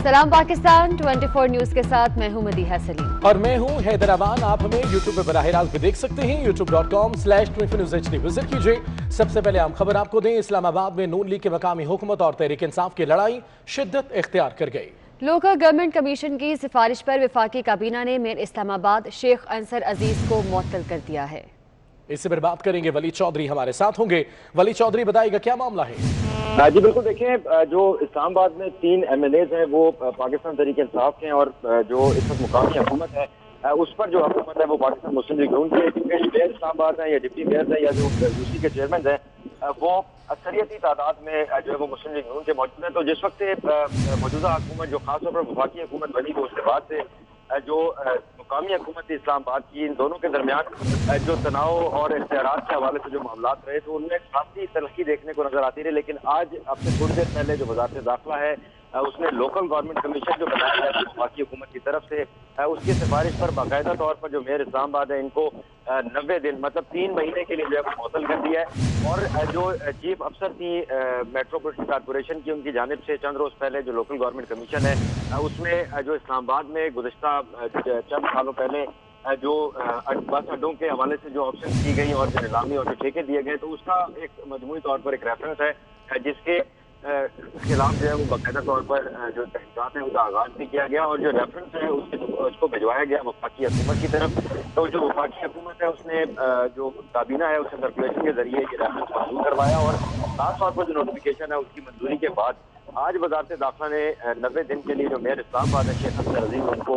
सलाम पाकिस्तान 24 न्यूज के साथ मैं हूं मदीहा सलीम और मैं हूं हैदराबाद। आप हमें YouTube पे बराह रास्त भी देख सकते हैं। youtube.com/24newshd विजिट कीजिए। सबसे पहले हम खबर आपको दें, इस्लामाबाद में नून लीग के मकामी हुकूमत और तहरीक इंसाफ की लड़ाई शिद्दत इख्तियार कर गई। लोकल गवर्नमेंट कमीशन की सिफारिश पर वफाकी काबीना ने मेयर इस्लामाबाद शेख अंसर अजीज को मुअत्तल कर दिया है। इससे पर बात करेंगे, वली चौधरी हमारे साथ होंगे। वली चौधरी बताइएगा क्या मामला है? जी बिल्कुल, देखें जो इस्लामाबाद में 3 MLAs हैं वो पाकिस्तान तहरीक इंसाफ के हैं और जो इस वक्त मुकामी हुकूमत है उस पर जो हुकूमत है वो पाकिस्तान मुस्लिम लीग नून के मेयर इस्लामाबाद है या डिप्टी मेयर है या जो यूसी के चेयरमैन है वो अक्सरियती तादाद में जो है वो मुस्लिम लीग नून के मौजूद हैं। तो जिस वक्त से मौजूदा हुकूमत जो खासतौर पर वफाकी हुकूमत बनी तो उसके बाद से जो मुकामी हुकूमत इस्लामाबाद की इन दोनों के दरमियान जो तनाव और इख्तियारात के हवाले से जो मामलात रहे तो उनमें खासी तरक्की देखने को नजर आती रही। लेकिन आज अब से थोड़ी देर पहले जो वजारत दाखिला है उसने लोकल गवर्नमेंट कमीशन जो बनाया गया वफाकी हुकूमत की तरफ से उसकी सिफारिश पर बाकायदा तौर पर जो मेयर इस्लामाबाद है इनको 90 दिन मतलब 3 महीने के लिए जो है मुअत्तल कर दिया है। और जो चीफ अफसर थी मेट्रोपॉलिटन कॉर्पोरेशन की उनकी जानिब से चंद रोज पहले जो लोकल गवर्नमेंट कमीशन है उसमें जो इस्लामाबाद में गुज़िश्ता चंद सालों पहले जो बस अड्डों के हवाले से जो ऑप्शन की गई और जो नीलामी और जो ठेके दिए गए तो उसका एक मजमूई तौर पर एक रेफरेंस है जिसके खिलाफ जो है वो बाकायदा तौर पर जो तहकीकात है उसका आगाज भी किया गया और जो रेफरेंस है उसको भिजवाया गया वफाकी हुकूमत की तरफ। तो जो वफाकी हुकूमत है उसने जो काबीना है उससे सर्कुलेशन के जरिए ये रेफरेंस मंजूर करवाया और खास तौर पर जो नोटिफिकेशन है उसकी मंजूरी के बाद आज वजारत दाखिला ने 90 दिन के लिए जो मेयर इस्लामाबाद है शेख अंसर अजीज उनको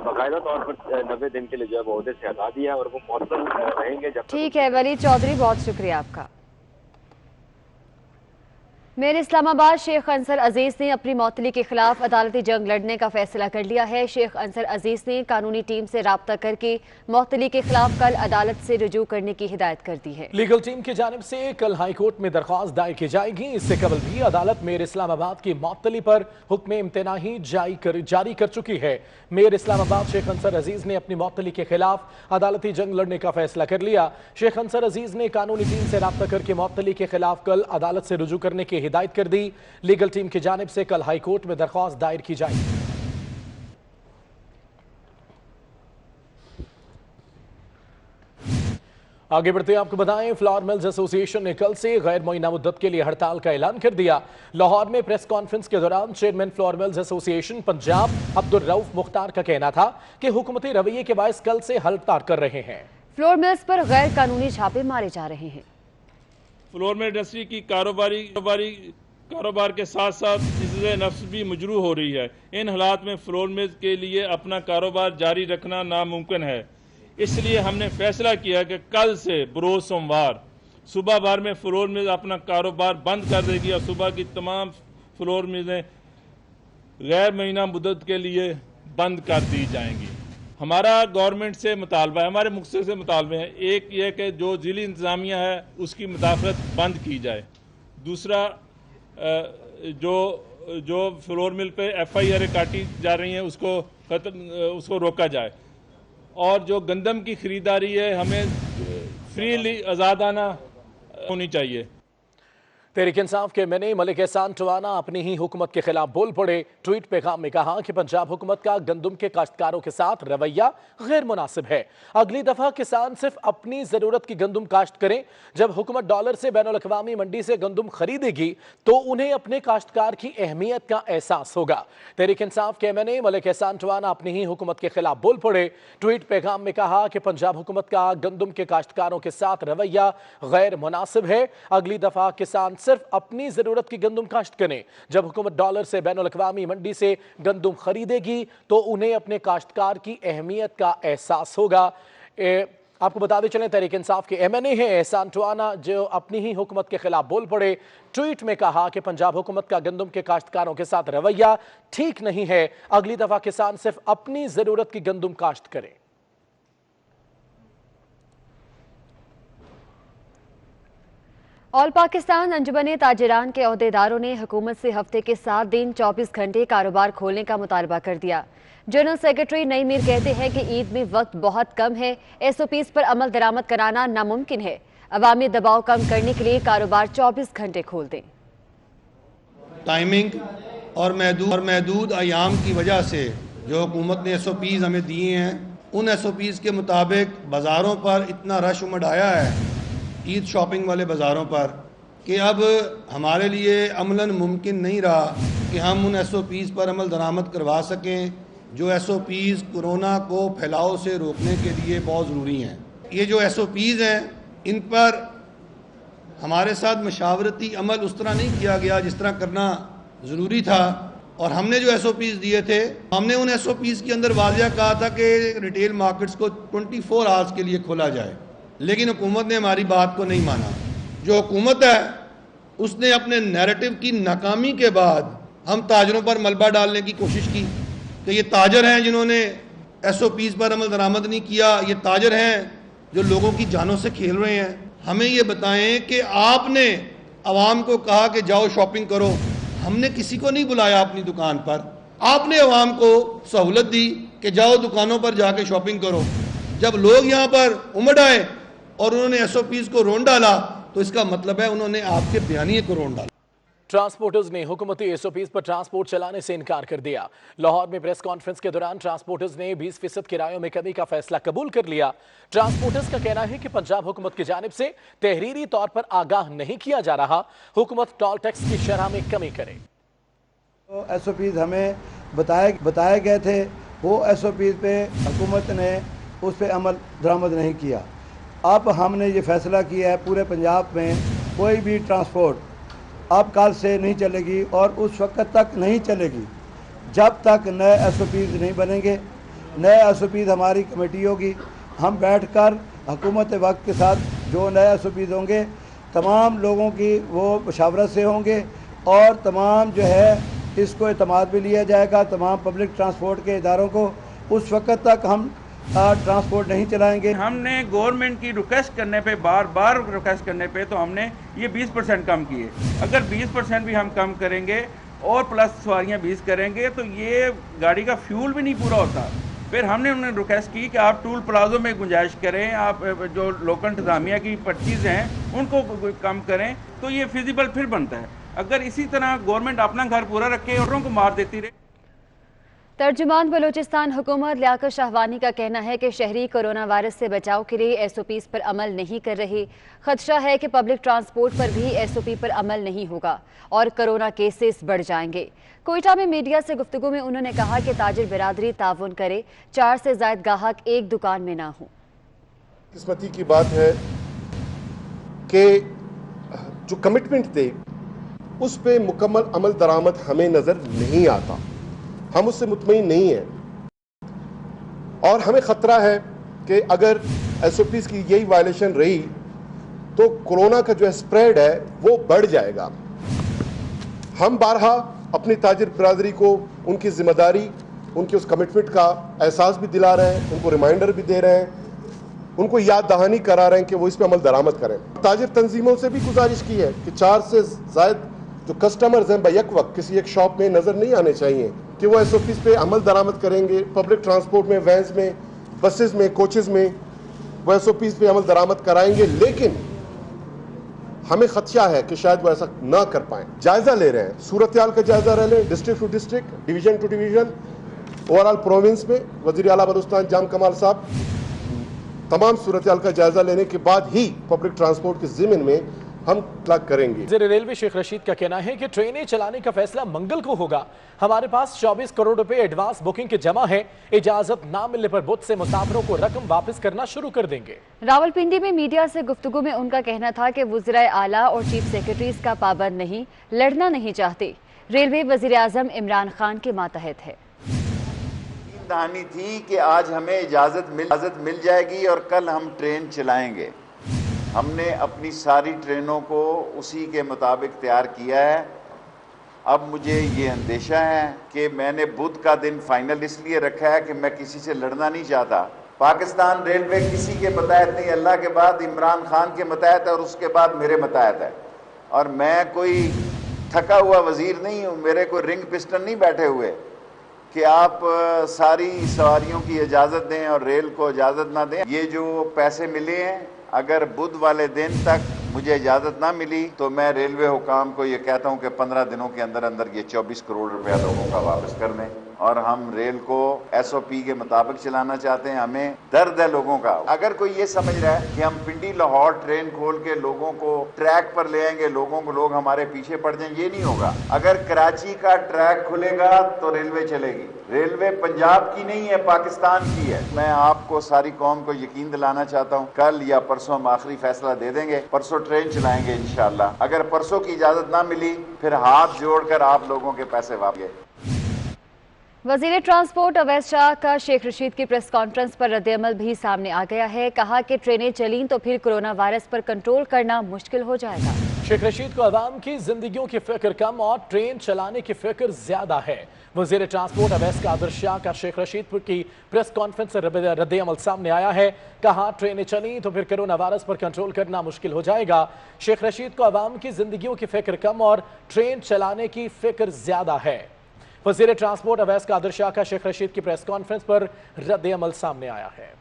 बाकायदा तौर पर 90 दिन के लिए जो है वो ओहदे से हटा दिया और वो मुअत्तल रहेंगे जब। ठीक है वली चौधरी, बहुत शुक्रिया आपका। मेयर इस्लामाबाद शेख अंसर अजीज ने अपनी मुअत्तली के खिलाफ अदालती जंग लड़ने का फैसला कर लिया है। शेख अंसर अजीज ने कानूनी टीम से राब्ता करके मुअत्तली के खिलाफ कल अदालत से रुजू करने की हिदायत कर दी है। लीगल टीम की जानिब से कल हाई कोर्ट में दरख्वास्त दायर की जाएगी। इससे कबल भी अदालत मेयर इस्लामाबाद की मुअत्तली पर हुक्म इम्तनाही जारी कर चुकी है। मेयर इस्लामाबाद शेख अंसर अजीज ने अपनी मुअत्तली के खिलाफ अदालती जंग लड़ने का फैसला कर लिया। शेख अंसर अजीज ने कानूनी टीम से राब्ता करके मुअत्तली के खिलाफ कल अदालत से रुजू करने की हिदायत कर दी। लीगल टीम की जानिब से कल हाई कोर्ट में दरख्वास्त दायर की जाएगी। आगे बढ़ते हैं, आपको बताएं फ्लावर मिल्स एसोसिएशन ने कल से गैर मुअय्यना मुद्दत के लिए हड़ताल का ऐलान कर दिया। लाहौर में प्रेस कॉन्फ्रेंस के दौरान chairman flower mills association Punjab Abdul Rauf Mukhtar का कहना था कि हुकूमती रवैये के बायस कल से हड़ताल कर रहे हैं। फ्लोर मिल्स पर गैर कानूनी छापे मारे जा रहे हैं। फ्लोर मिल इंडस्ट्री की कारोबार के साथ साथ इज़्ज़े नफ्स भी मजरू हो रही है। इन हालात में फ्लोर मिल्स के लिए अपना कारोबार जारी रखना नामुमकिन है। इसलिए हमने फैसला किया कि कल से बरोज़ सोमवार सुबह भर में फ्लोर मिल अपना कारोबार बंद कर देगी और सुबह की तमाम फ्लोर मिलें गैर महीना मुद्दत के लिए बंद कर दी जाएंगी। हमारा गवर्नमेंट से मुतालबा है, हमारे मुख्तर से मुतालबे हैं। एक ये कि जो ज़िली इंतज़ामिया है उसकी मुदाखलत बंद की जाए। दूसरा जो फ्लोर मिल पे FIR काटी जा रही हैं उसको रोका जाए और जो गंदम की खरीदारी है हमें फ्रीली आज़ादाना होनी चाहिए। तहरीक इंसाफ के मैंने मलिक एहसान टवाना अपनी ही हुकूमत के खिलाफ बोल पड़े। ट्वीट पैगाम में कहा कि पंजाब हुकूमत का गंदम के काश्तकारों के साथ रवैया गैर मुनासिब है। अगली दफा किसान सिर्फ अपनी जरूरत की गंदम काश्त करें। जब हुकूमत डॉलर से बैनुल अक़वामी मंडी से गंदम खरीदेगी तो उन्हें अपने काश्तकार की अहमियत का एहसास होगा। तहरीक इंसाफ के मैंने मलिक एहसान टवाना अपनी ही हुकूमत के खिलाफ बोल पड़े। ट्वीट पैगाम में कहा कि पंजाब हुकूमत का गंदम के काश्तकारों के साथ रवैया गैर मुनासिब है। अगली दफा किसान सिर्फ अपनी जरूरत की गंदम काश्त करें। जब हुकूमत डॉलर से बैनुल अक़वामी मंडी से गंदम खरीदेगी तो उन्हें अपने काश्तकार की अहमियत का एहसास होगा। आपको बताते चलें तहरीक इंसाफ के MNA है एहसान टवाना जो अपनी ही हुकूमत के खिलाफ बोल पड़े। ट्वीट में कहा कि पंजाब हुकूमत का गंदम के काश्तकारों के साथ रवैया ठीक नहीं है। अगली दफा किसान सिर्फ अपनी जरूरत की गंदम काश्त करें। ऑल पाकिस्तान अंजुमन ताजिरान के अहदेदारों ने हुकूमत से हफ्ते के 7 दिन 24 घंटे कारोबार खोलने का मुतालबा कर दिया। जनरल सेक्रेटरी नई मीर कहते हैं कि ईद में वक्त बहुत कम है, SOPs पर अमल दरामद कराना नामुमकिन है। अवामी दबाव कम करने के लिए कारोबार 24 घंटे खोल दें। टाइमिंग اور محدود ایام کی وجہ سے جو حکومت نے SOPs ہمیں دیے ہیں، ان SOPs کے مطابق بازاروں پر اتنا رش امڈ آیا ہے، عید شاپنگ والے بازاروں پر، کہ اب ہمارے لیے عملاً ممکن نہیں رہا کہ ہم ان SOPs پر عمل درآمد کروا سکیں جو SOPs کورونا کو پھیلاؤ سے روکنے کے لیے بہت ضروری ہیں۔ یہ جو SOPs ہیں ان پر ہمارے ساتھ مشاورتی عمل اس طرح نہیں کیا گیا جس طرح کرنا ضروری تھا، اور ہم نے جو SOPs دیے تھے، ہم نے ان SOPs کے اندر واضح کہا تھا کہ ریٹیل مارکیٹس کو 24 آورز کے لیے کھولا جائے، لیکن حکومت نے ہماری بات کو نہیں مانا۔ جو حکومت ہے اس نے اپنے نیریٹو کی ناکامی کے بعد ہم تاجروں پر ملبہ ڈالنے کی کوشش کی کہ یہ تاجر ہیں جنہوں نے SOPs پر عمل درآمد نہیں کیا، یہ تاجر ہیں جو لوگوں کی جانوں سے کھیل رہے ہیں۔ ہمیں یہ بتائیں کہ آپ نے عوام کو کہا کہ جاؤ شاپنگ کرو، ہم نے کسی کو نہیں بلایا اپنی دکان پر، آپ نے عوام کو سہولت دی کہ جاؤ دکانوں پر جا کے شاپنگ کرو۔ جب لوگ یہاں پر امڈ آئے اور انہوں نے SOPs کو رون ڈالا تو اس کا مطلب ہے انہوں نے آپ کے بیانیے کو رون ڈالا۔ ٹرانسپورٹرز نے حکومتی SOPs پر ٹرانسپورٹ چلانے سے انکار کر دیا۔ لاہور میں پریس کانفرنس کے دوران ٹرانسپورٹرز نے 20% کرایوں میں کمی کا فیصلہ قبول کر لیا۔ ٹرانسپورٹرز کا کہنا ہے کہ پنجاب حکومت کی جانب سے تحریری طور پر آگاہ نہیں کیا جا رہا، حکومت ٹول ٹیکس کی شرح میں کمی کرے۔ SOPs ہمیں بتائے گئے تھے، وہ SOPs پہ حکومت نے اس پہ عمل درآمد نہیں کیا۔ اب ہم نے یہ فیصلہ کیا ہے پورے پنجاب میں کوئی بھی ٹرانسپورٹ اب کل سے نہیں چلے گی اور اس وقت تک نہیں چلے گی جب تک نئے SOPs نہیں بنیں گے۔ نئے SOPs ہماری کمیٹی ہوگی، ہم بیٹھ کر حکومت وقت کے ساتھ جو نئے SOPs ہوں گے تمام لوگوں کی وہ مشاورت سے ہوں گے، اور تمام جو ہے اس کو اعتماد بھی لیا جائے گا تمام پبلک ٹرانسپورٹ کے اداروں کو۔ اس وقت تک ہم ٹرانسپورٹ نہیں چلائیں گے۔ ہم نے گورنمنٹ کی ریکویسٹ کرنے پہ بار ریکویسٹ کرنے پہ تو ہم نے یہ 20% کم کیے۔ اگر 20% بھی ہم کم کریں گے اور پلس سواریاں 20 کریں گے تو یہ گاڑی کا فیول بھی نہیں پورا ہوتا۔ پھر ہم نے انہیں ریکویسٹ کی کہ آپ ٹول پلازوں میں گنجائش کریں، آپ جو لوکل انتظامیہ کی پرچیز ہیں ان کو کم کریں تو یہ فیزیبل پھر بنتا ہے۔ اگر اسی طرح گورنمنٹ اپنا گھر پورا رکھے اور کو مار دیتی رہے۔ ترجمان بلوچستان حکومت لیاقت شاہوانی کا کہنا ہے کہ شہری کورونا وائرس سے بچاؤ کے لیے SOPs پر عمل نہیں کر رہے۔ خدشہ ہے کہ پبلک ٹرانسپورٹ پر بھی SOP پر عمل نہیں ہوگا اور کورونا کیسز بڑھ جائیں گے۔ کوئٹہ میں میڈیا سے گفتگو میں انہوں نے کہا کہ تاجر برادری تعاون کرے، 4 سے زائد گاہک ایک دکان میں نہ ہوں۔ قسمتی کی بات ہے کہ جو کمٹمنٹ تھے اس پہ مکمل عمل درآمد ہمیں نظر نہیں آتا، ہم اس سے مطمئن نہیں ہیں، اور ہمیں خطرہ ہے کہ اگر SOPs کی یہی وائلیشن رہی تو کورونا کا جو اسپریڈ ہے وہ بڑھ جائے گا۔ ہم بارہا اپنی تاجر برادری کو ان کی ذمہ داری، ان کی اس کمٹمنٹ کا احساس بھی دلا رہے ہیں، ان کو ریمائنڈر بھی دے رہے ہیں، ان کو یاد دہانی کرا رہے ہیں کہ وہ اس پہ عمل درآمد کریں۔ تاجر تنظیموں سے بھی گزارش کی ہے کہ 4 سے زائد جو کسٹمرز ہیں بیک وقت کسی ایک شاپ میں نظر نہیں آنے چاہیے، کہ وہ SOPs پہ عمل درآمد کریں گے۔ پبلک ٹرانسپورٹ میں، وینز میں، بسز میں، کوچز میں وہ SOPs پہ عمل درآمد کرائیں گے، لیکن ہمیں خدشہ ہے کہ شاید وہ ایسا نہ کر پائیں۔ جائزہ لے رہے ہیں، صورتحال کا جائزہ رہ لیں، district to district, division to division, overall province میں۔ وزیر اعلیٰ بلوچستان جام کمال صاحب تمام صورتحال کا جائزہ لینے کے بعد ہی پبلک ٹرانسپورٹ کے ضمن میں ہم اطلاق کریں گے۔ وزیر ریلوے شیخ رشید کا کہنا ہے کہ ٹرینیں چلانے کا فیصلہ منگل کو ہوگا۔ ہمارے پاس 24 کروڑ روپے ایڈوانس بکنگ کے جمع ہیں، اجازت نہ ملنے پر بدھ سے مسافروں کو رقم واپس کرنا شروع کر دیں گے۔ راولپنڈی میں میڈیا سے گفتگو میں ان کا کہنا تھا کہ وزرائے اعلیٰ اور چیف سیکرٹری اس کا پابند نہیں، لڑنا نہیں چاہتے۔ ریلوے وزیر اعظم عمران خان کے ماتحت ہے۔ دہانی تھی کہ آج ہمیں اجازت مل جائے گی اور کل ہم ٹرین چلائیں گے۔ ہم نے اپنی ساری ٹرینوں کو اسی کے مطابق تیار کیا ہے۔ اب مجھے یہ اندیشہ ہے کہ میں نے بدھ کا دن فائنل اس لیے رکھا ہے کہ میں کسی سے لڑنا نہیں چاہتا۔ پاکستان ریلوے کسی کے متحد نہیں، اللہ کے بعد عمران خان کے متحد ہے اور اس کے بعد میرے متحد ہے، اور میں کوئی تھکا ہوا وزیر نہیں ہوں، میرے کوئی رنگ پسٹن نہیں بیٹھے ہوئے کہ آپ ساری سواریوں کی اجازت دیں اور ریل کو اجازت نہ دیں۔ یہ جو پیسے ملے ہیں اگر بدھ والے دن تک मुझे इजाज़त ना मिली तो मैं रेलवे हुकाम को ये कहता हूँ कि 15 दिनों के अंदर अंदर ये 24 करोड़ रुपया लोगों का वापस कर दें। और हम रेल को SOP के मुताबिक चलाना चाहते हैं। हमें दर्द है लोगों का। अगर कोई ये समझ रहा है कि हम पिंडी लाहौर ट्रेन खोल के लोगों को ट्रैक पर ले आएंगे, लोग हमारे पीछे पड़ जाएंगे, ये नहीं होगा। अगर कराची का ट्रैक खुलेगा तो रेलवे चलेगी। रेलवे पंजाब की नहीं है, पाकिस्तान की है। मैं आपको सारी कौम को यकीन दिलाना चाहता हूँ, कल या परसों हम आखिरी फैसला दे देंगे। परसों ट्रेन चलाएंगे इंशाल्लाह। अगर परसों की इजाजत ना मिली फिर हाथ जोड़कर आप लोगों के पैसे वापस। वजीर ट्रांसपोर्ट अवैस शाह का शेख रशीद की प्रेस कॉन्फ्रेंस पर रद्द-ए-अमल भी सामने आ गया है। कहा कि ट्रेनें चली तो फिर कोरोना वायरस पर कंट्रोल करना मुश्किल हो जाएगा। शेख रशीद को अवाम की जिंदगियों की फिक्र कम और ट्रेन चलाने की फिक्र ज्यादा है। वजीर ट्रांसपोर्ट अवैस कादिर शाह का शेख रशीद की प्रेस कॉन्फ्रेंस से रद्द-ए-अमल सामने आया है। कहा ट्रेनें चली तो फिर कोरोना वायरस पर कंट्रोल करना मुश्किल हो जाएगा। शेख रशीद को अवाम की जिंदगियों की फिक्र कम और ट्रेन चलाने की फिक्र ज्यादा है। वजीर ट्रांसपोर्ट अवैस कादिर शाह का शेख रशीद की प्रेस कॉन्फ्रेंस पर रद्द-ए-अमल सामने आया है।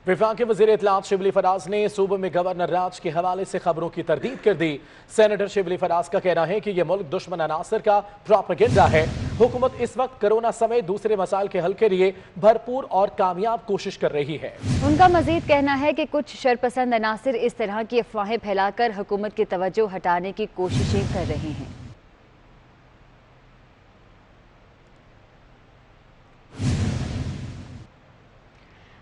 वफाक के वजीर इत्तलात शिबली फराज ने सूबे में गवर्नर राज के हवाले से खबरों की तरदीद कर दी। सेनेटर शिबली फराज का कहना है कि यह मुल्क दुश्मन अनासर का प्रोपेगेंडा है। हुकूमत इस वक्त कोरोना समेत दूसरे मसाइल के हल के लिए भरपूर और कामयाब कोशिश कर रही है। उनका मजीद कहना है कि कुछ शरपसंद अनासर इस तरह की अफवाहें फैलाकर हुकूमत की तवज्जो हटाने की कोशिशें कर रहे हैं।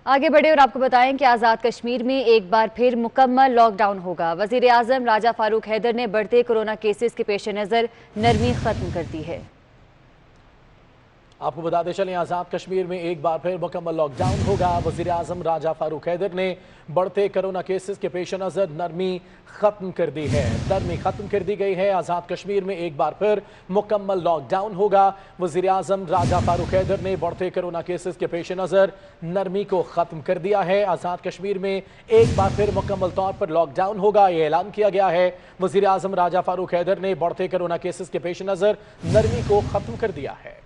आगे बढ़े और आपको बताएं कि आज़ाद कश्मीर में एक बार फिर मुकम्मल लॉकडाउन होगा। वज़ीर आज़म राजा फारूक हैदर ने बढ़ते कोरोना केसेस के पेश नज़र नरमी खत्म कर दी है। आपको बताते चलें, आज़ाद कश्मीर में एक बार फिर मुकम्मल लॉकडाउन होगा। वज़ीर आज़म राजा फारूक हैदर ने बढ़ते कोरोना केसेस के पेश नज़र नरमी खत्म कर दी है। नरमी खत्म कर दी गई है। आज़ाद कश्मीर में एक बार फिर मुकम्मल लॉकडाउन होगा। वज़ीर आज़म राजा फारूक हैदर ने बढ़ते कोरोना केसेस के पेश नज़र नरमी को खत्म कर दिया है। आज़ाद कश्मीर में एक बार फिर मुकम्मल तौर पर लॉकडाउन होगा, ये ऐलान किया गया है। वज़ीर आज़म राजा फारूक हैदर ने बढ़ते कोरोना केसेस के पेश नज़र नरमी को खत्म कर दिया है।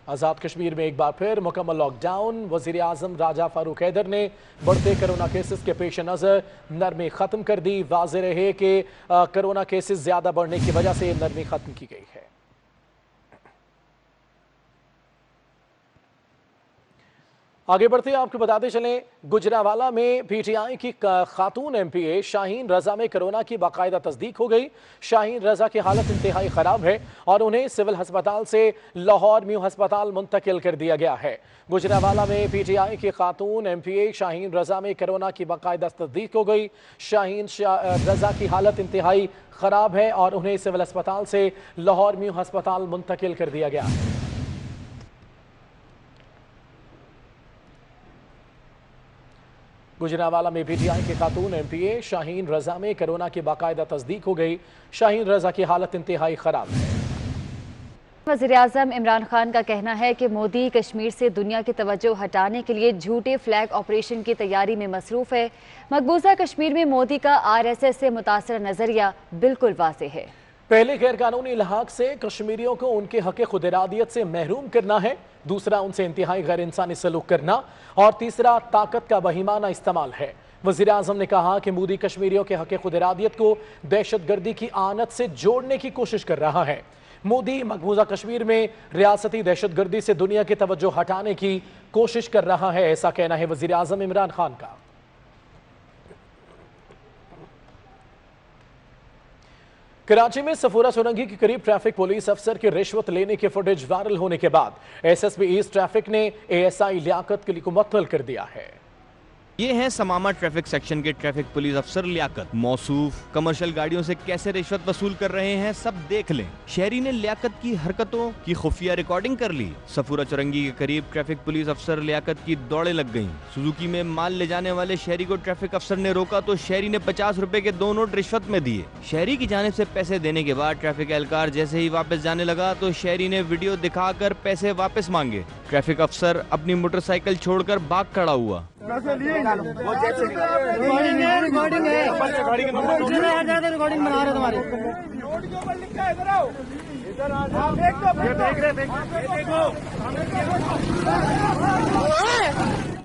आज़ाद कश्मीर में एक बार फिर मुकम्मल लॉकडाउन। वज़ीर आज़म राजा फारूक हैदर ने बढ़ते कोरोना केसेस के पेश नज़र नरमी ख़त्म कर दी। वाज़ेह रहे कि कोरोना केसेस ज़्यादा बढ़ने की वजह से नरमी ख़त्म की गई है। आगे बढ़ते आपको बताते चलें, गुजरांवाला में PTI की खातून MPA शाहीन रजा में कोरोना की बाकायदा तस्दीक हो गई। शाहीन रजा की हालत इंतहाई ख़राब है और उन्हें सिविल हस्पताल से लाहौर म्यू हस्पताल मुंतकिल कर दिया गया है। गुजरांवाला में PTI की खातून MPA शाहीन रजा में कोरोना की बाकायदा तस्दीक हो गई। शाहीन रजा की हालत इंतहाई ख़राब है और उन्हें सिविल हस्पताल से लाहौर म्यू हस्पताल मुंतकिल कर दिया गया है। गुजरांवाला में PTI की खातून MPA शाहीन रजा में कोरोना की बाकायदा तस्दीक हो गई। शाहीन रजा की हालत इंतहाई ख़राब है। वज़ीर आज़म इमरान खान का कहना है कि मोदी कश्मीर से दुनिया की तवज्जो हटाने के लिए झूठे फ्लैग ऑपरेशन की तैयारी में मसरूफ़ है। मकबूजा कश्मीर में मोदी का RSS से मुतासर नज़रिया बिल्कुल वाज़ेह है। पहले गैर कानूनी इल्हाक से कश्मीरियों को उनके हक़ खुदइरादियत से महरूम करना है, दूसरा उनसे इंतहाई गैर इंसानी सलूक करना और तीसरा ताकत का बहिमाना इस्तेमाल है। वज़ीर आज़म ने कहा कि मोदी कश्मीरियों के हक़ खुदइरादियत को दहशतगर्दी की आनत से जोड़ने की कोशिश कर रहा है। मोदी मकबूजा कश्मीर में रियासती दहशतगर्दी से दुनिया की तवज्जो हटाने की कोशिश कर रहा है, ऐसा कहना है वज़ीर आज़म इमरान खान का। कराची में सफूरा सुरंगी के करीब ट्रैफिक पुलिस अफसर की रिश्वत लेने की फुटेज वायरल होने के बाद SSP ईस्ट ट्रैफिक ने ASI लियाकत के लिए को मुअत्तल कर दिया है। ये है समामा ट्रैफिक सेक्शन के ट्रैफिक पुलिस अफसर लियाकत। मौसूफ कमर्शियल गाड़ियों से कैसे रिश्वत वसूल कर रहे हैं सब देख लें। शहरी ने लियाकत की हरकतों की खुफिया रिकॉर्डिंग कर ली। सफूरा चुरंगी के करीब ट्रैफिक पुलिस अफसर लियाकत की दौड़े लग गईं। सुजुकी में माल ले जाने वाले शहरी को ट्रैफिक अफसर ने रोका तो शहरी ने 50 रुपए के 2 नोट रिश्वत में दिए। शहरी की जानिब से पैसे देने के बाद ट्रैफिक एहलकार जैसे ही वापस जाने लगा तो शहरी ने वीडियो दिखाकर पैसे वापस मांगे। ट्रैफिक अफसर अपनी मोटरसाइकिल छोड़कर भाग खड़ा हुआ। रिकॉर्डिंग है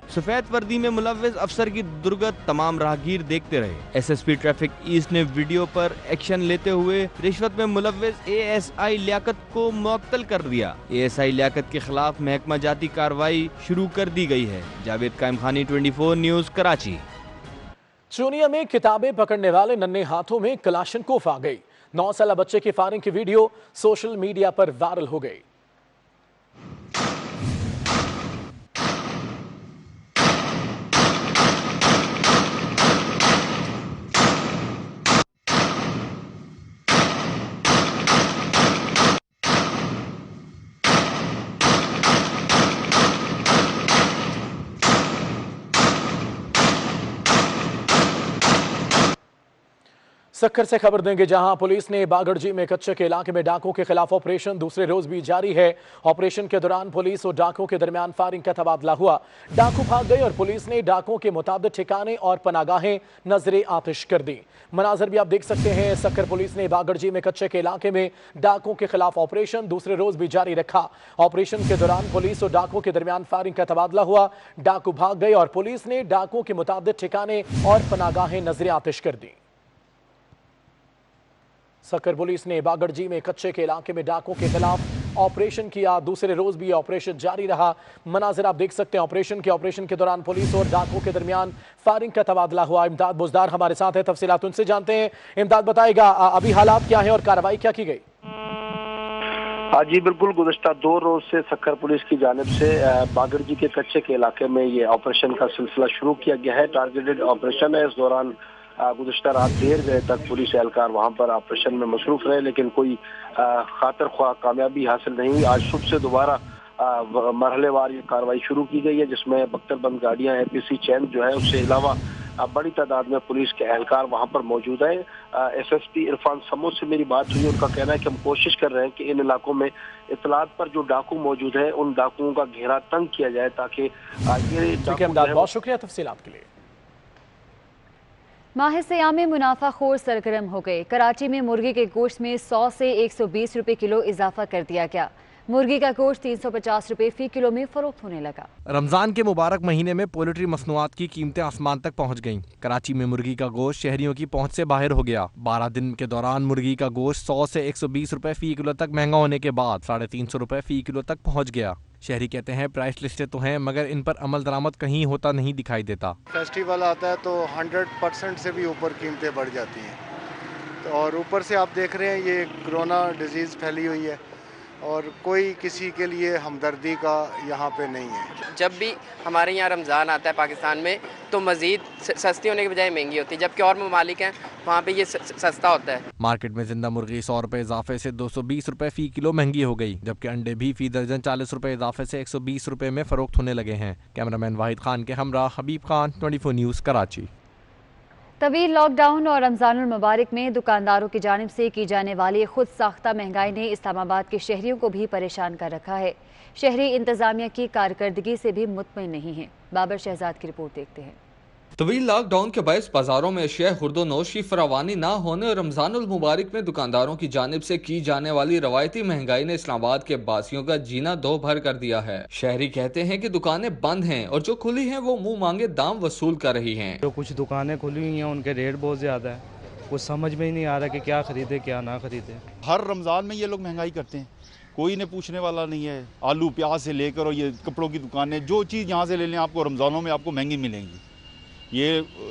सफेद वर्दी में मुलव्विस अफसर की दुर्गत तमाम राहगीर देखते रहे। एसएसपी ट्रैफिक ईस्ट ने वीडियो पर एक्शन लेते हुए रिश्वत में मुलव्विस एएसआई लियाकत को मुअत्तल कर दिया। एएसआई लियाकत के खिलाफ महकमा जाती कार्रवाई शुरू कर दी गई है। जावेद कायमखानी, 24 न्यूज, कराची। चूनिया में किताबें पकड़ने वाले नन्हे हाथों में कलाशनकोफ आ गई। 9 साला बच्चे की फायरिंग की वीडियो सोशल मीडिया पर वायरल हो गई। सक्कर से खबर देंगे, जहां पुलिस ने बागड़जी में कच्चे के इलाके में डाकुओं के खिलाफ ऑपरेशन दूसरे रोज भी जारी है। ऑपरेशन के दौरान पुलिस और डाकुओं के दरमियान फायरिंग का तबादला हुआ। डाकू भाग गए और पुलिस ने डाकुओं के मुताबिक ठिकाने और पनागाहें नजरे आतिश कर दी। मनाजर भी आप देख सकते हैं। सक्कर पुलिस ने बागड़जी में कच्चे के इलाके में डाकुओं के खिलाफ ऑपरेशन दूसरे रोज भी जारी रखा। ऑपरेशन के दौरान पुलिस और डाकुओं के दरमियान फायरिंग का तबादला हुआ। डाकू भाग गए और पुलिस ने डाकुओं के मुताबिक ठिकाने और पनागाहें नजरे आतिश कर दी। सक्कर पुलिस ने बागड़जी में कच्चे के इलाके में डाकुओं के खिलाफ ऑपरेशन किया। दूसरे रोज भी ऑपरेशन जारी रहा। मनाजिर आप देख सकते हैं ऑपरेशन के दौरान पुलिस और डाकुओं के दरमियान फायरिंग का तबादला हुआ। इमदाद बुजदार हमारे साथ है, तफसीलात उनसे जानते हैं। इमदाद बताएगा अभी हालात क्या है और कार्रवाई क्या की गई? हाँ जी बिल्कुल, गुज़श्ता 2 रोज से सक्कर पुलिस की जानिब से बागड़जी के कच्चे के इलाके में ये ऑपरेशन का सिलसिला शुरू किया गया है। टारगेटेड ऑपरेशन है। इस दौरान गुज़श्ता रात देर गए तक पुलिस एहलकार वहां पर ऑपरेशन में मसरूफ रहे, लेकिन कोई खातर ख्वाह कामयाबी हासिल नहीं हुई। आज सुबह से दोबारा मरहलेवार ये कार्रवाई शुरू की गई है, जिसमें बख्तरबंद गाड़ियां, एपीसी चैन जो है, उससे अलावा बड़ी तादाद में पुलिस के एहलकार वहां पर मौजूद हैं। एसएसपी इरफान समो से मेरी बात हुई। उनका कहना है कि हम कोशिश कर रहे हैं कि इन इलाकों में इतलात पर जो डाकू मौजूद है उन डाकुओं का घेरा तंग किया जाए, ताकि ये बहुत शुक्रिया तफसीलात के लिए। माह सियाम में मुनाफाखोर सरगर्म हो गए। कराची में मुर्गी के गोश्त में 100 से 120 रुपए किलो इजाफा कर दिया गया। मुर्गी का गोश्त 350 रुपए फी किलो में फरोख्त होने लगा। रमजान के मुबारक महीने में पोल्ट्री मसनूआत की कीमतें आसमान तक पहुंच गईं। कराची में मुर्गी का गोश्त शहरियों की पहुंच से बाहर हो गया। 12 दिन के दौरान मुर्गी का गोश्त 100 से 120 रुपए फी किलो तक महंगा होने के बाद 350 रुपए फी किलो तक पहुंच गया। शहरी कहते हैं प्राइस लिस्टें तो हैं, मगर इन पर अमल दरामद कहीं होता नहीं दिखाई देता। फेस्टिवल आता है तो 100% से भी ऊपर कीमतें बढ़ जाती हैं। तो और ऊपर से आप देख रहे हैं ये कोरोना डिजीज़ फैली हुई है और कोई किसी के लिए हमदर्दी का यहाँ पे नहीं है। जब भी हमारे यहाँ रमज़ान आता है पाकिस्तान में तो मज़ीद सस्ती होने के बजाय महंगी होती है, जबकि और ममालिक हैं वहाँ पे ये सस्ता होता है। मार्केट में जिंदा मुर्गी 100 रुपए इजाफे से 220 रुपए फी किलो महंगी हो गई, जबकि अंडे भी फी दर्जन 40 रुपए इजाफे से 120 रुपए में फरोख्त होने लगे हैं। कैमरामैन वाहिद खान के हमरा हबीब खान, 24 न्यूज़, कराची। तवील लॉकडाउन और रमजानुल मुबारक में दुकानदारों की जानिब से की जाने वाली खुद साख्ता महंगाई ने इस्लामाबाद के शहरियों को भी परेशान कर रखा है। शहरी इंतजामिया की कारकर्दगी से भी मुतमईन नहीं है। बाबर शहजाद की रिपोर्ट देखते हैं। तवील लॉकडाउन के बायस बाजारों में अशिया खुर्दोनोश की फरावानी ना होने और रमजानुल मुबारक में दुकानदारों की जानिब से की जाने वाली रवायती महंगाई ने इस्लामाबाद के बासियों का जीना दो भर कर दिया है। शहरी कहते हैं कि दुकानें बंद हैं और जो खुली हैं वो मुंह मांगे दाम वसूल कर रही हैं। जो कुछ दुकानें खुली हुई हैं उनके रेट बहुत ज्यादा है, कुछ समझ में ही नहीं आ रहा कि क्या खरीदे क्या ना खरीदे। हर रमजान में ये लोग महंगाई करते हैं, कोई ने पूछने वाला नहीं है। आलू प्याज से लेकर और ये कपड़ों की दुकानें, जो चीज़ यहाँ से ले लें आपको रमजानों में आपको महंगी मिलेंगी। ये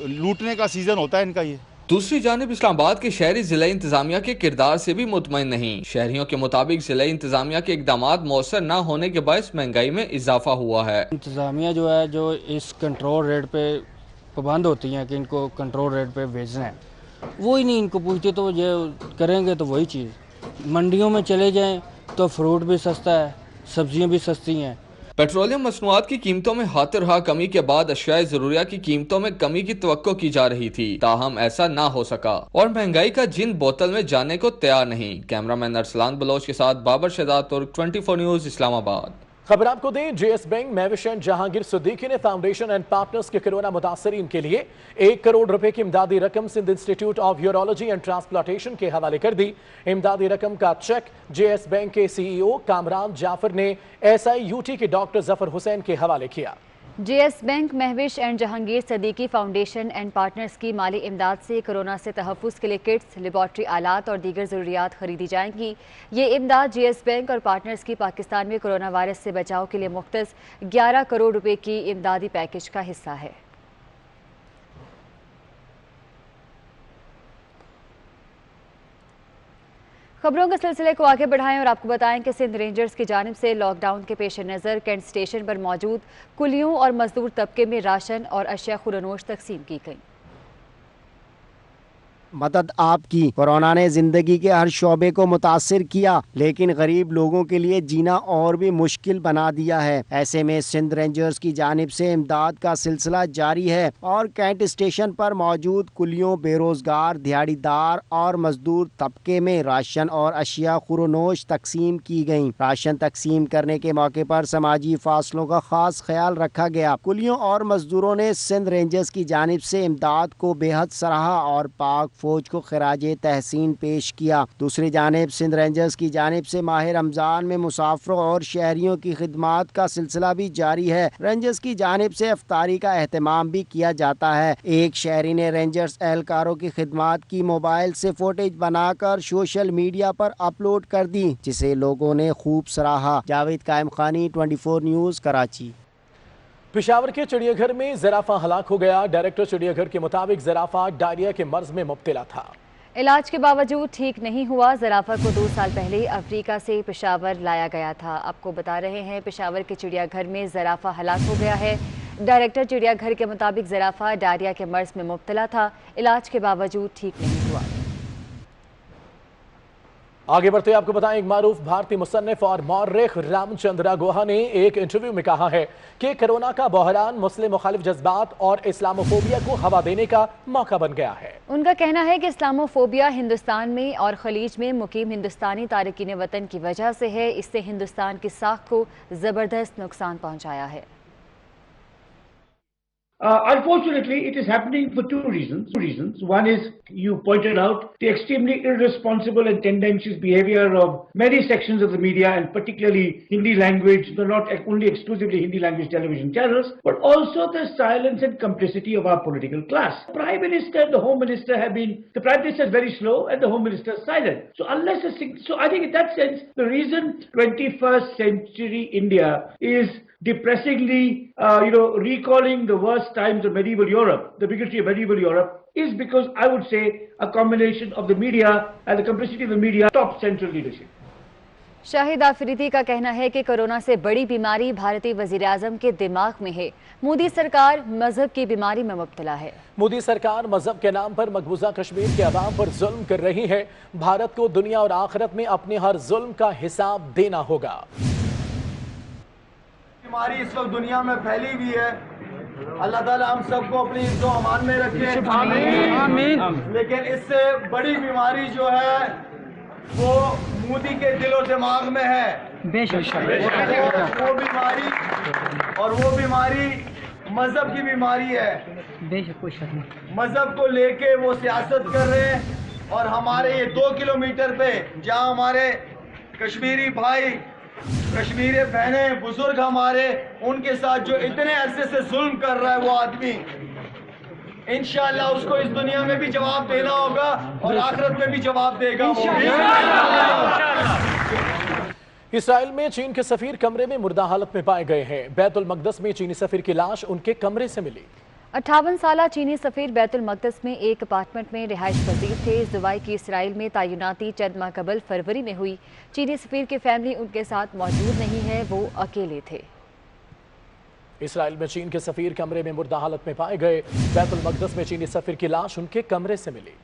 लूटने का सीजन होता है इनका। ये दूसरी जानिब इस्लामाबाद के शहरी जिला इंतजामिया के किरदार से भी मुतमईन नहीं। शहरियों के मुताबिक जिला इंतजामिया के इकदामात मौसर न होने के बायस महंगाई में इजाफा हुआ है। इंतजामिया जो है जो इस कंट्रोल रेट पे पाबंद होती हैं कि इनको कंट्रोल रेट पे भेजना है, वो ही नहीं इनको पूछते, तो ये करेंगे तो वही चीज़। मंडियों में चले जाएँ तो फ्रूट भी सस्ता है, सब्जियाँ भी सस्ती हैं। पेट्रोलियम मसनूआत की कीमतों में हाथ कमी के बाद अशियाए ज़रूरिया की कीमतों में कमी की तवक्को की जा रही थी, ताहम ऐसा ना हो सका और महंगाई का जिन बोतल में जाने को तैयार नहीं। कैमरामैन अरसलान बलोच के साथ बाबर शहजाद और 24 न्यूज़, इस्लामाबाद। खबर आपको दें, JS bank, Mahvish and Jahangir Siddiqui ने फाउंडेशन एंड पार्टनर्स के कोरोना मुतासरीन के लिए 1 करोड़ रुपए की इमदादी रकम Sindh institute of urology and transplantation के हवाले कर दी। इमदादी रकम का चेक जेएस बैंक के सीईओ कामरान जाफर ने SIUT के डॉक्टर जफर हुसैन के हवाले किया। JS bank, Mahvish and Jahangir Siddiqui foundation and partners की माली इमदाद से कोरोना से तहफ़्फ़ुज़ के लिए किट्स, लेबॉर्ट्री आलात और दीगर ज़रूरियात खरीदी जाएंगी। ये इमदाद जेएस बैंक और पार्टनर्स की पाकिस्तान में कोरोना वायरस से बचाव के लिए मुख्तस 11 करोड़ रुपए की इमदादी पैकेज का हिस्सा है। खबरों के सिलसिले को आगे बढ़ाएं और आपको बताएं कि सिंध रेंजर्स की जानिब से लॉकडाउन के पेश नज़र कैंट स्टेशन पर मौजूद कुलियों और मजदूर तबके में राशन और अशिया खुरनोश तकसीम की गई। मदद आपकी। कोरोना ने जिंदगी के हर शोबे को मुतासिर किया, लेकिन गरीब लोगों के लिए जीना और भी मुश्किल बना दिया है। ऐसे में सिंध रेंजर्स की जानिब से इमदाद का सिलसिला जारी है और कैंट स्टेशन पर मौजूद कुलियों, बेरोजगार, दिहाड़ीदार और मजदूर तबके में राशन और अशिया खुरनोश तकसीम की गयी। राशन तकसीम करने के मौके पर समाजी फासलों का खास ख्याल रखा गया। कुलियों और मजदूरों ने सिंध रेंजर्स की जानिब से इमदाद को बेहद सराहा और पाक फौज को खिराजे तहसीन पेश किया। दूसरी जानिब सिंध रेंजर्स की जानिब से माह रमजान में मुसाफिरों और शहरियों की खिदमात का सिलसिला भी जारी है। रेंजर्स की जानिब से इफ्तारी का एहतमाम भी किया जाता है। एक शहरी ने रेंजर्स एहलकारों की खिदमात की मोबाइल से फुटेज बनाकर सोशल मीडिया पर अपलोड कर दी, जिसे लोगों ने खूब सराहा। जावेद कायम खानी, 24 न्यूज़, कराची। पेशावर के चिड़ियाघर में ज़राफ़ा हलाक हो गया। डायरेक्टर चिड़ियाघर के मुताबिक ज़राफ़ा डायरिया के मर्ज में मुब्तला था। इलाज के बावजूद ठीक नहीं हुआ। ज़राफ़ा को 2 साल पहले अफ्रीका से पेशावर लाया गया था। आपको बता रहे हैं, पेशावर के चिड़ियाघर में ज़राफ़ा हलाक हो गया है। डायरेक्टर चिड़ियाघर के मुताबिक ज़राफ़ा डायरिया के मर्ज में मुब्तला था। इलाज के बावजूद ठीक नहीं हुआ। आगे बढ़ते आपको बताएं, एक मारूफ भारतीय मुसन्निफ और मौर्रिख रामचंद्रा गुहा ने एक इंटरव्यू में कहा है कि कोरोना का बहरान मुस्लिम मुखालिफ जज्बात और इस्लामोफोबिया को हवा देने का मौका बन गया है। उनका कहना है कि इस्लामोफोबिया हिंदुस्तान में और खलीज में मुकीम हिंदुस्तानी तारकीन वतन की वजह से है। इससे हिंदुस्तान की साख को जबरदस्त नुकसान पहुंचाया है। Unfortunately, it is happening for two reasons. One is, you pointed out, the extremely irresponsible and tendentious behavior of many sections of the media, and particularly Hindi language, not only exclusively Hindi language television channels, but also the silence and complicity of our political class. The Prime Minister and the Home Minister the Prime Minister is very slow and the Home Minister is silent. So I think in that sense, the reason 21st century India is depressingly, recalling the worst times of medieval Europe, the bigotry of medieval Europe, is because I would say a combination of the media and the complicity of the media, top central leadership. Shahid Afridi का कहना है कि corona से बड़ी बीमारी भारतीय वज़ीर-ए-आज़म के दिमाग में है। मोदी सरकार मजहब की बीमारी में मुब्तला है। मोदी सरकार मजहब के नाम पर मकबूजा कश्मीर के अवाम पर जुल्म कर रही है। भारत को दुनिया और आखिरत में अपने हर जुल्म का हिसाब देना होगा। बीमारी इस वक्त दुनिया में फैली हुई है। अल्लाह ताला हम सबको अपनी इज्जो अमान में रखे, आमीन। लेकिन इससे बड़ी बीमारी जो है वो मोदी के दिलो दिमाग में है। वो बीमारी मजहब की बीमारी है। मजहब को लेके वो सियासत कर रहे हैं और हमारे ये 2 किलोमीटर पे जहाँ हमारे कश्मीरी भाई, कश्मीरी बहनें, बुजुर्ग हमारे, उनके साथ जो इतने अरसे से जुल्म कर रहा है वो आदमी, इंशाअल्लाह उसको इस दुनिया में भी जवाब देना होगा और आखिरत में भी जवाब देगा। इसराइल में चीन के सफीर कमरे में मुर्दा हालत में पाए गए हैं। बैतुल मकदस में चीनी सफीर की लाश उनके कमरे से मिली। 58 साला चीनी सफीर बैतुल मकदस में एक अपार्टमेंट में रिहाइश पजीर थे। जुवाई की इसराइल में तैनाती चंद माह कबल फरवरी में हुई। चीनी सफीर की फैमिली उनके साथ मौजूद नहीं है, वो अकेले थे। इसराइल में चीन के सफीर कमरे में मुर्दा हालत में पाए गए। बैतुल मकदस में चीनी सफीर की लाश उनके कमरे से मिली।